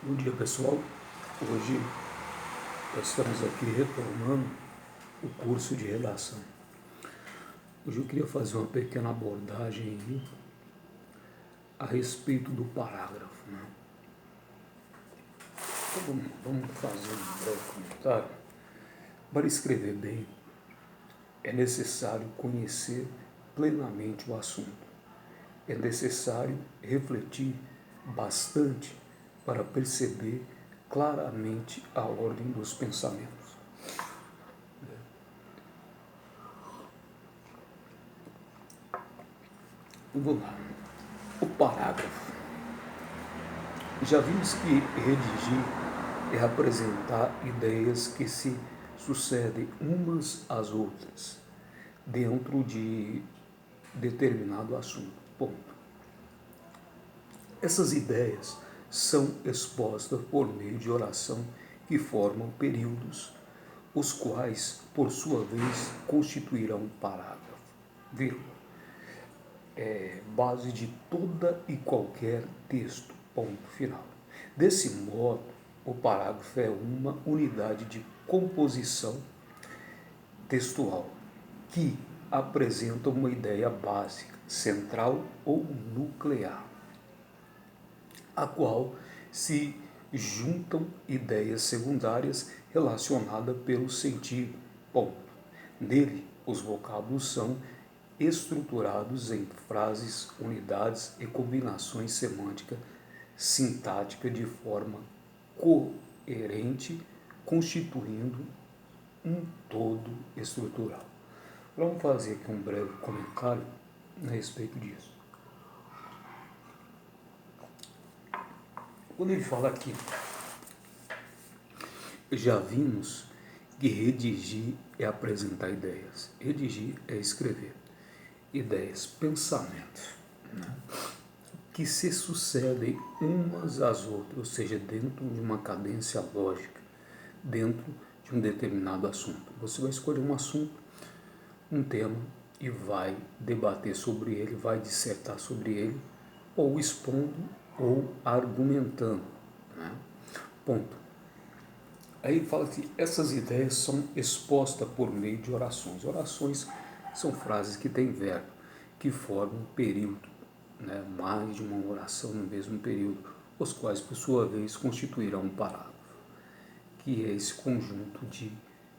Bom dia, pessoal. Hoje nós estamos aqui retomando o curso de redação. Hoje eu queria fazer uma pequena abordagem aí a respeito do parágrafo, né? Então, vamos fazer um breve comentário. Para escrever bem, é necessário conhecer plenamente o assunto. É necessário refletir bastante para perceber claramente a ordem dos pensamentos. Vamos lá. O parágrafo. Já vimos que redigir é apresentar ideias que se sucedem umas às outras dentro de determinado assunto. Ponto. Essas ideias são expostas por meio de oração que formam períodos, os quais, por sua vez, constituirão um parágrafo. Vírgula. Base de toda e qualquer texto, ponto final. Desse modo, o parágrafo é uma unidade de composição textual que apresenta uma ideia básica, central ou nuclear, a qual se juntam ideias secundárias relacionadas pelo sentido, ponto. Nele, os vocábulos são estruturados em frases, unidades e combinações semânticas sintáticas de forma coerente, constituindo um todo estrutural. Vamos fazer aqui um breve comentário a respeito disso. Quando ele fala aqui, já vimos que redigir é apresentar ideias, redigir é escrever. Ideias, pensamentos, né, que se sucedem umas às outras, ou seja, dentro de uma cadência lógica, dentro de um determinado assunto. Você vai escolher um assunto, um tema, e vai debater sobre ele, vai dissertar sobre ele, ou expondo ou argumentando, né? Ponto. Aí ele fala que essas ideias são expostas por meio de orações. Orações são frases que têm verbo, que formam um período, né? Mais de uma oração no mesmo período, os quais, por sua vez, constituirão um parágrafo, que é esse conjunto de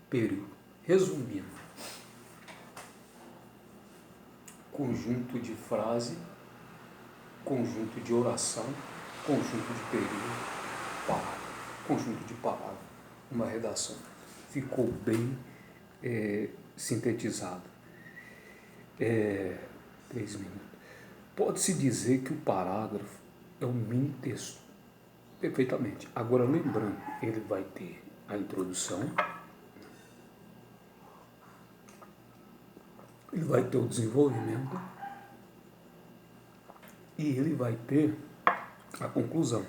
período. Resumindo, conjunto de frase, conjunto de oração, conjunto de período, parágrafo, conjunto de parágrafo, uma redação. Ficou bem sintetizado. 3 minutos. Pode-se dizer que o parágrafo é um mini texto. Perfeitamente. Agora, lembrando, ele vai ter a introdução, ele vai ter o desenvolvimento e ele vai ter a conclusão.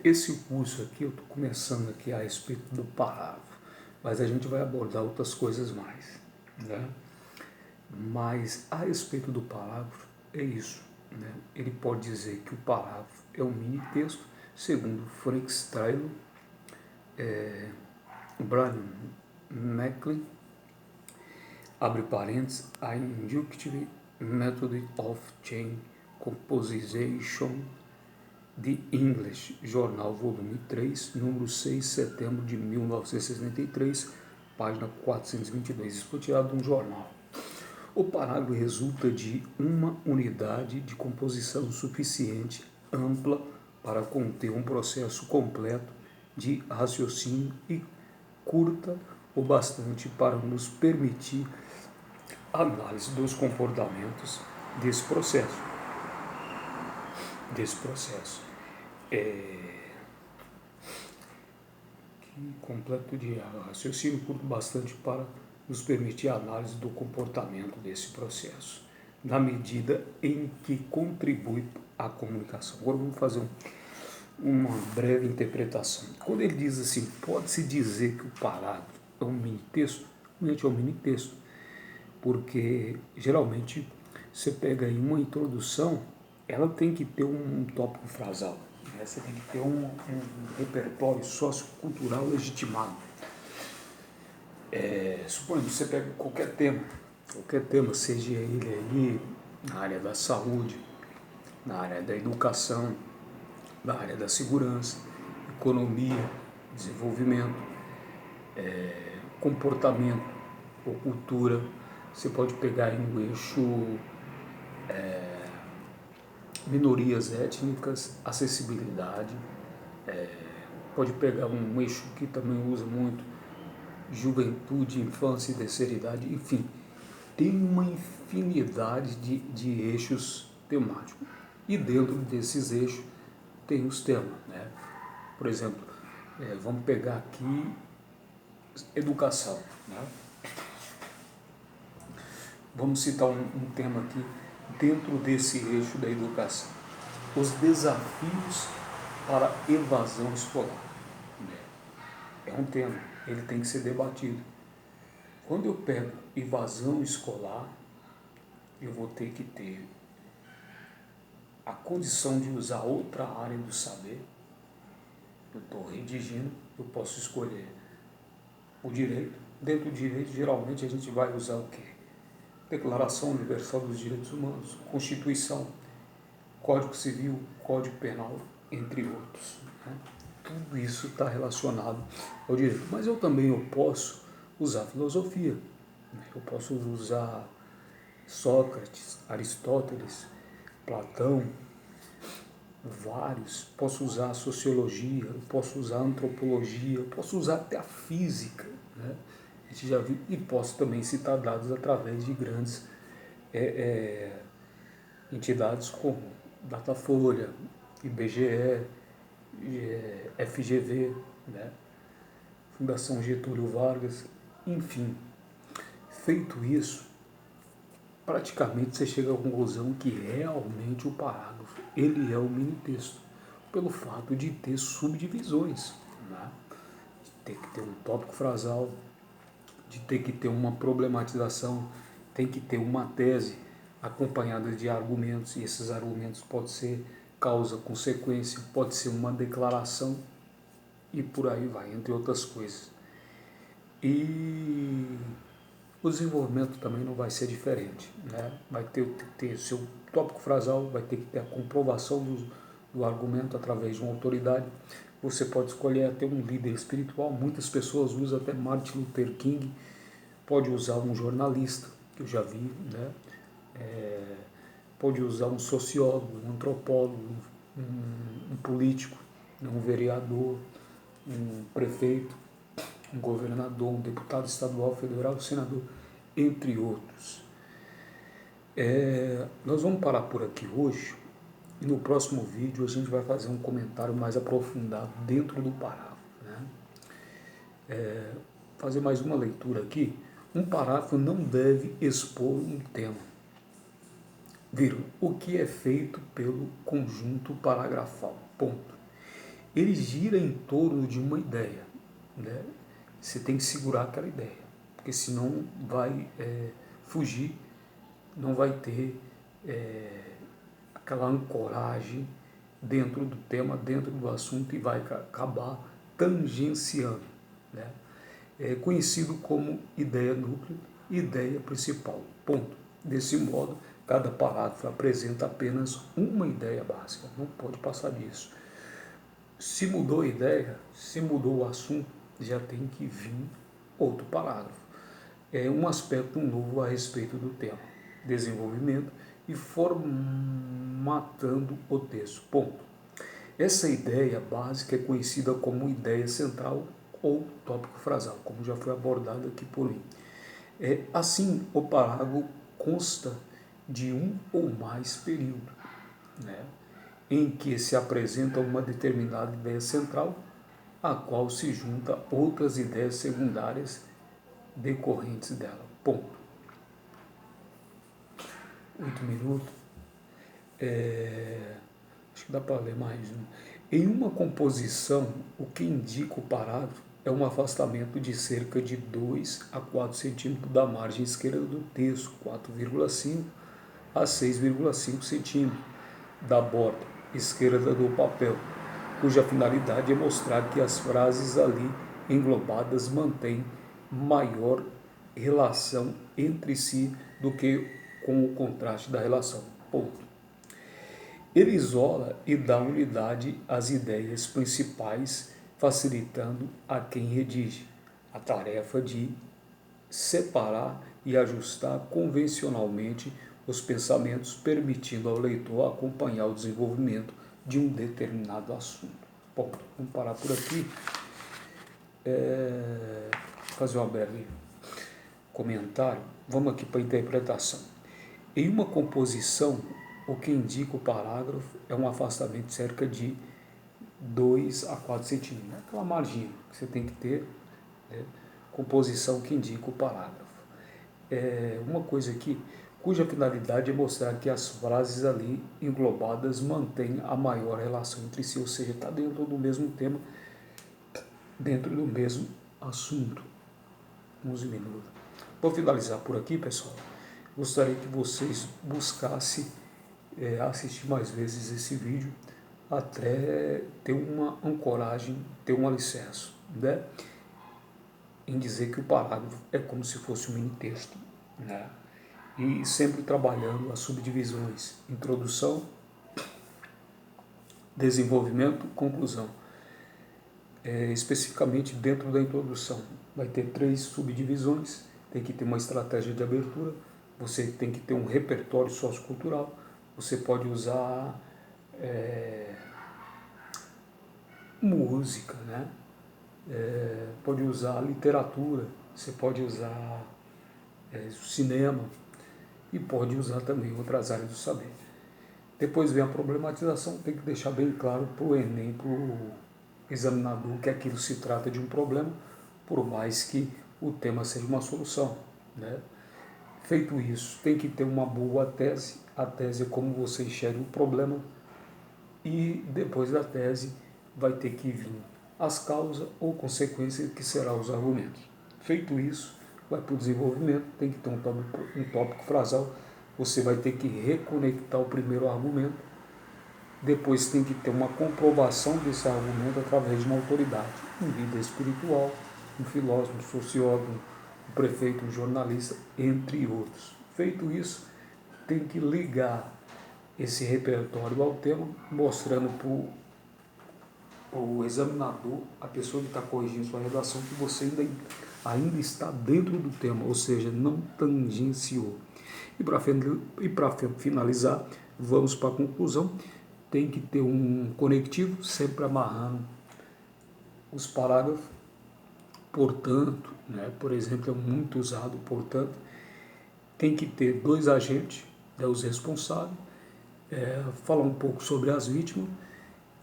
Esse curso aqui, eu estou começando aqui a respeito do parágrafo, mas a gente vai abordar outras coisas mais, né? Mas a respeito do parágrafo, é isso, né? Ele pode dizer que o parágrafo é um mini texto, segundo Frank Strylo, Brian Macklin, abre parênteses, a Inductive Method of Chain Composition de English, Jornal, volume 3, número 6, setembro de 1963, página 422, isso foi tirado de um jornal. O parágrafo resulta de uma unidade de composição suficiente, ampla, para conter um processo completo de raciocínio e curta o bastante para nos permitir análise dos comportamentos desse processo. Completo de raciocínio curto bastante para nos permitir a análise do comportamento desse processo, na medida em que contribui à comunicação. Agora vamos fazer uma breve interpretação. Quando ele diz assim, pode-se dizer que o parágrafo é um mini texto, realmente é um mini texto, porque geralmente você pega aí uma introdução ela tem que ter um tópico frasal, né? Você tem que ter um repertório sociocultural legitimado. Suponhamos, você pega qualquer tema, seja ele aí na área da saúde, na área da educação, na área da segurança, economia, desenvolvimento, comportamento ou cultura. Você pode pegar aí no eixo minorias étnicas, acessibilidade, pode pegar um eixo que também usa muito, juventude, infância e terceira idade, enfim, tem uma infinidade de eixos temáticos. E dentro desses eixos tem os temas, né? Por exemplo, vamos pegar aqui educação, né? Vamos citar um tema aqui dentro desse eixo da educação. Os desafios para evasão escolar. É um tema, ele tem que ser debatido. Quando eu pego evasão escolar, eu vou ter que ter a condição de usar outra área do saber. Eu estou redigindo, eu posso escolher o direito. Dentro do direito, geralmente, a gente vai usar o quê? Declaração Universal dos Direitos Humanos, Constituição, Código Civil, Código Penal, entre outros, né? Tudo isso está relacionado ao direito. Mas eu também posso usar filosofia, né? Eu posso usar Sócrates, Aristóteles, Platão, vários. Posso usar a sociologia, eu posso usar a antropologia, eu posso usar até a física, né? A gente já viu, e posso também citar dados através de grandes entidades como Datafolha, IBGE, FGV, né? Fundação Getúlio Vargas, enfim. Feito isso, praticamente você chega à conclusão que realmente o parágrafo ele é o mini texto, pelo fato de ter subdivisões, né? De ter que ter um tópico frasal, de ter que ter uma problematização, tem que ter uma tese acompanhada de argumentos, e esses argumentos podem ser causa, consequência, pode ser uma declaração e por aí vai, entre outras coisas. E o desenvolvimento também não vai ser diferente, né? Vai ter que ter seu tópico frasal, vai ter que ter a comprovação do argumento através de uma autoridade. Você pode escolher até um líder espiritual, muitas pessoas usam até Martin Luther King, pode usar um jornalista, que eu já vi, né? Pode usar um sociólogo, um antropólogo, um político, um vereador, um prefeito, um governador, um deputado estadual, federal, senador, entre outros. Nós vamos parar por aqui hoje e no próximo vídeo a gente vai fazer um comentário mais aprofundado dentro do parágrafo, né? Fazer mais uma leitura aqui. Um parágrafo não deve expor um tema. Viram? O que é feito pelo conjunto paragrafal. Ponto. Ele gira em torno de uma ideia, né? Você tem que segurar aquela ideia, porque senão vai fugir, não vai ter aquela ancoragem dentro do tema, dentro do assunto e vai acabar tangenciando, né? É conhecido como ideia núcleo, ideia principal. Ponto. Desse modo, cada parágrafo apresenta apenas uma ideia básica, não pode passar disso. Se mudou a ideia, se mudou o assunto, já tem que vir outro parágrafo. É um aspecto novo a respeito do tema, desenvolvimento e formatando o texto. Ponto. Essa ideia básica é conhecida como ideia central ou tópico frasal, como já foi abordado aqui por mim. Assim, o parágrafo consta de um ou mais períodos, né, em que se apresenta uma determinada ideia central, a qual se junta outras ideias secundárias decorrentes dela. Ponto. 8 minutos. Acho que dá para ler mais um. Em uma composição, o que indica o parágrafo é um afastamento de cerca de 2 a 4 centímetros da margem esquerda do texto, 4,5 a 6,5 centímetros, da borda esquerda do papel, cuja finalidade é mostrar que as frases ali englobadas mantêm maior relação entre si do que com o contraste da relação. Ponto. Ele isola e dá unidade às ideias principais, facilitando a quem redige a tarefa de separar e ajustar convencionalmente os pensamentos, permitindo ao leitor acompanhar o desenvolvimento de um determinado assunto. Bom, vamos parar por aqui. Fazer um breve comentário. Vamos aqui para a interpretação. Em uma composição, o que indica o parágrafo é um afastamento de cerca de 2 a 4 centímetros. Aquela margem que você tem que ter, né? Composição que indica o parágrafo. Uma coisa aqui, cuja finalidade é mostrar que as frases ali englobadas mantêm a maior relação entre si, ou seja, está dentro do mesmo tema, dentro do mesmo assunto. 11 minutos. Vou finalizar por aqui, pessoal. Gostaria que vocês buscassem assistir mais vezes esse vídeo até ter uma ancoragem, ter um alicerce, né? Em dizer que o parágrafo é como se fosse um mini texto, né? E sempre trabalhando as subdivisões: introdução, desenvolvimento, conclusão. Especificamente dentro da introdução, vai ter 3 subdivisões, tem que ter uma estratégia de abertura, você tem que ter um repertório sociocultural, você pode usar música, né? Pode usar literatura, você pode usar cinema e pode usar também outras áreas do saber. Depois vem a problematização, tem que deixar bem claro para o Enem, para o examinador, que aquilo se trata de um problema, por mais que o tema seja uma solução, né? Feito isso, tem que ter uma boa tese. A tese é como você enxerga o problema, e depois da tese vai ter que vir as causas ou consequências, que serão os argumentos. Feito isso, vai para o desenvolvimento, tem que ter um tópico frasal, você vai ter que reconectar o primeiro argumento, depois tem que ter uma comprovação desse argumento através de uma autoridade, um líder espiritual, um filósofo, um sociólogo, um prefeito, um jornalista, entre outros. Feito isso, tem que ligar esse repertório ao tema, mostrando para o examinador, a pessoa que está corrigindo sua redação, que você ainda está dentro do tema, ou seja, não tangenciou. E para finalizar, vamos para a conclusão. Tem que ter um conectivo, sempre amarrando os parágrafos. Portanto, né, por exemplo, é muito usado, portanto, tem que ter 2 agentes, os responsáveis, falar um pouco sobre as vítimas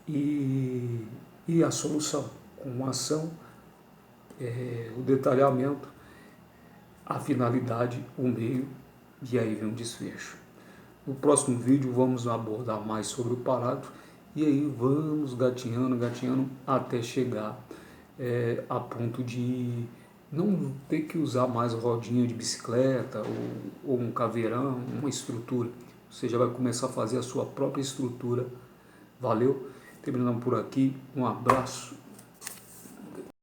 e a solução, com a ação, o detalhamento, a finalidade, o meio, e aí vem um desfecho. No próximo vídeo vamos abordar mais sobre o parágrafo, e aí vamos gatinhando até chegar a ponto de não ter que usar mais rodinha de bicicleta ou um caveirão, uma estrutura. Você já vai começar a fazer a sua própria estrutura. Valeu? Terminamos por aqui. Um abraço